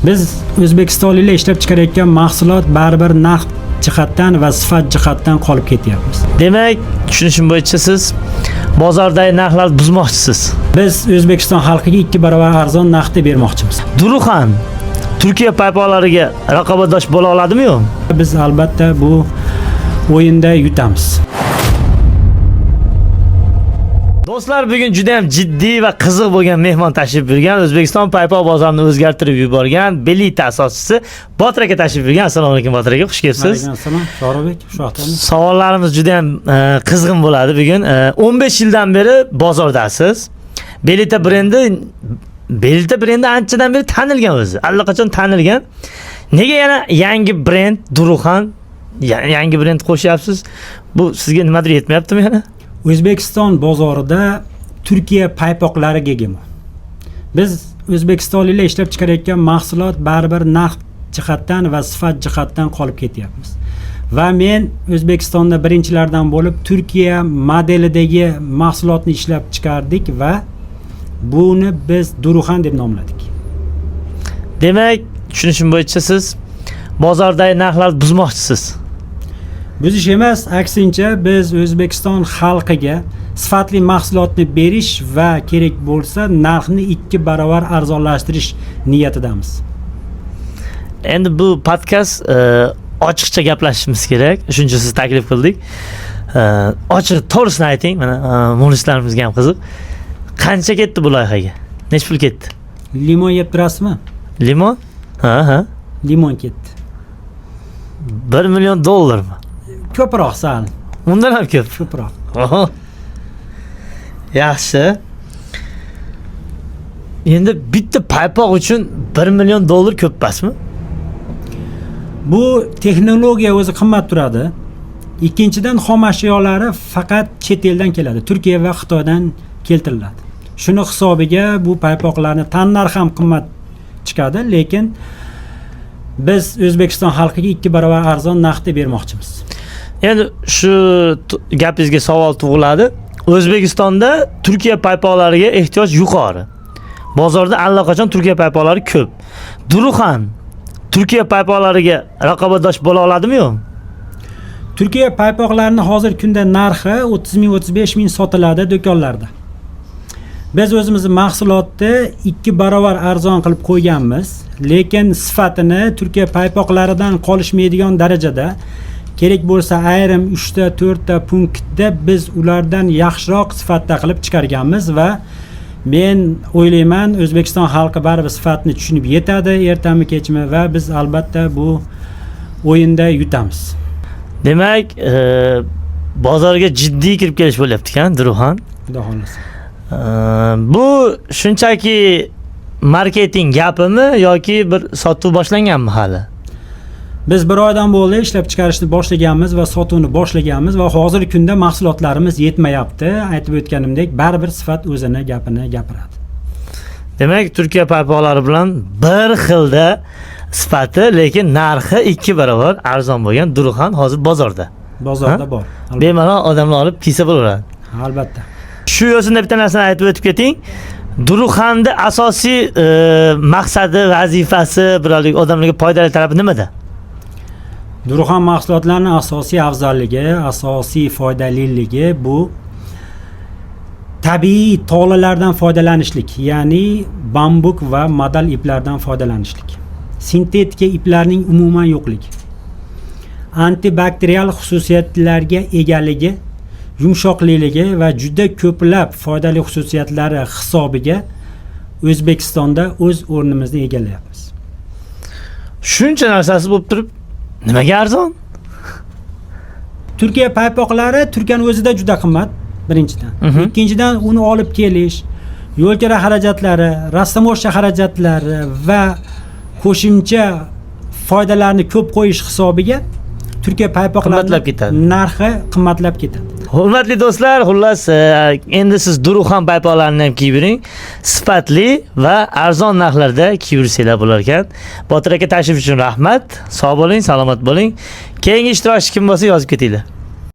Biz o'zbekistonliklar ishlab chiqarayotgan mahsulot baribir narx jihatdan va sifat jihatdan qolib ketyapmiz. Demak, tushunishim bo'yicha siz bozordagi narxlarni buzmoqchisiz. Biz O'zbekiston xalqiga 2 barobar arzon narxda bermoqchimiz. Duruxan Turkiya paypoqlariga raqobatdosh bo'la oladimi yo'q? Biz albatta bu o'yinda yutamiz. Do'stlar, bugun juda ham jiddiy va qiziq bo'lgan mehmon tashrif buyurgan, O'zbekiston paypoq bozorini o'zgartirib yuborgan Belita asoschisi Botir aka tashrif buyurgan. Assalomu alaykum Botir aka, xush kelibsiz. Assalom, Shohruxbek, xush vaqtdasiz. Savollarimiz juda ham qizg'in bo'ladi bugun. 15 yildan beri bozordasiz. Belita brendi anchadan beri tanilgan o'zi. Allaqachon tanilgan. Nega yana yangi brend Duruxan, yangi brend qo'shyapsiz? Bu sizga nimadir yetmayaptimi yana? O'zbekiston bozorida Turkiya paypoqlariga egami. Biz O'zbekistonliklar ishlab chiqarayotgan mahsulot baribir narx jihatdan va sifat jihatdan qolib ketyapmiz. Va men O'zbekistonda birinchilardan bo'lib Turkiya modelidagi mahsulotni ishlab chiqardik va buni biz Duruxan deb nomladik. Demak, tushunishim bo'yicha siz bozordagi narxlarni buzmoqchisiz. Buzish emas, aksincha biz O'zbekiston xalqiga sifatli mahsulotni berish va kerak bo'lsa narxni 2 barobar arzonlashtirish niyatidamiz. Endi bu podkast ochiqcha gaplashishimiz kerak. Shuncha siz taklif qildik. Ochiq to'g'risini ayting. Mana muxlislarimizga ham qiziq. Qancha ketdi bu loyihaga? Nech pul ketdi? Limon yeb turasizmi? Limon? Ha. Limon ketdi. $1 million mi? Ko'proq sal. Undan ham ko'p. Ko'proq. Yaxshi. Endi bitta paypoq uchun $1 million ko'p emasmi? Bu texnologiya o'zi qimmat turadi. Ikkinchidan xom ashyolari faqat chet eldan keladi. Turkiya va Xitoydan keltiriladi. Shuni hisobiga bu paypoqlarni tan narxi ham qimmat chiqadi, lekin biz O'zbekiston xalqiga 2 barobar arzon narxda bermoqchimiz. Endi shu gapingizga savol tug'iladi. O'zbekistonda Turkiya paypoqlariga ehtiyoj yuqori. Bozorda allaqachon Turkiya paypoqlari ko'p. Duruxan Turkiya paypoqlariga raqobatdosh bo'la oladimi yo'q? Turkiya paypoqlarining hozir kunda narxi 30 ming, 35 ming sotiladi do'konlarda. Biz o'zimizning mahsulotni 2 barobar arzon qilib qo'yganmiz, lekin sifatini Turkiya paypoqlaridan qolishmaydigan darajada kerak bo'lsa ayrim 3 ta 4 ta punktda biz ulardan yaxshiroq sifatda qilib chiqarganmiz va men o'ylayman O'zbekiston xalqi baribir sifatni tushunib yetadi ertami kechmi va biz albatta bu o'yinda yutamiz. Demak, bozorga jiddiy kirib kelish bo'lyapti-kan Duruxan. Xudo xolasa. Bu shunchaki marketing gapimi yoki bir sotuv boshlanganmi hali? Biz 1 oydan bo'ldi ishlab chiqarishni boshlaganmiz va sotuvni boshlaganmiz va hozirgi kunda mahsulotlarimiz yetmayapti. Aytib o'tganimdek, baribir sifat o'zini gapini gapiradi. Demak, Turkiya paypoqlari bilan bir xilda sifati, lekin narxi 2 barobar arzon bo'lgan Duruxan hozir bozorda. Bozorda bor. Bemalol odamlar olib kiysa bo'laveradi. Albatta. Shu yo'sinda bitta narsani aytib o'tib keting. Duruxanning asosiy maqsadi, vazifasi, birolik odamlarga foydali tarafi nimada? Duruxan mahsulotlarining asosiy afzalligi, asosiy foydaliligi bu tabiiy tolalardan foydalanishlik, ya'ni bambuk va modal iplardan foydalanishlik. Sintetika iplarning umuman yo'qligi. Antibakterial xususiyatlarga egaligi, yumshoqligi va juda ko'plab foydali xususiyatlari hisobiga O'zbekistonda o'z o'rnimizni egallayapmiz. Shuncha narsasi bo'lib turib, nimaga arzon? Turkiya paypoqlari Turkiyaning o'zida juda qimmat, birinchidan. Ikkinchidan uni olib kelish, yo'l kira xarajatlari, rastamosha xarajatlari va qo'shimcha foydalarni ko'p qo'yish hisobiga Turkiya paypoqlarining narxi qimmatlab ketadi. Hurmatli do'stlar, xullas endi siz Duruxan paypoqlarini ham kiyib yuring. Sifatli va arzon narxlarda kiyib yursanglar bo'lar ekan. Botir aka tashrif uchun rahmat. Sog' bo'ling, salomat bo'ling. Keyingi ishtirokchi kim bo'lsa yozib ketinglar.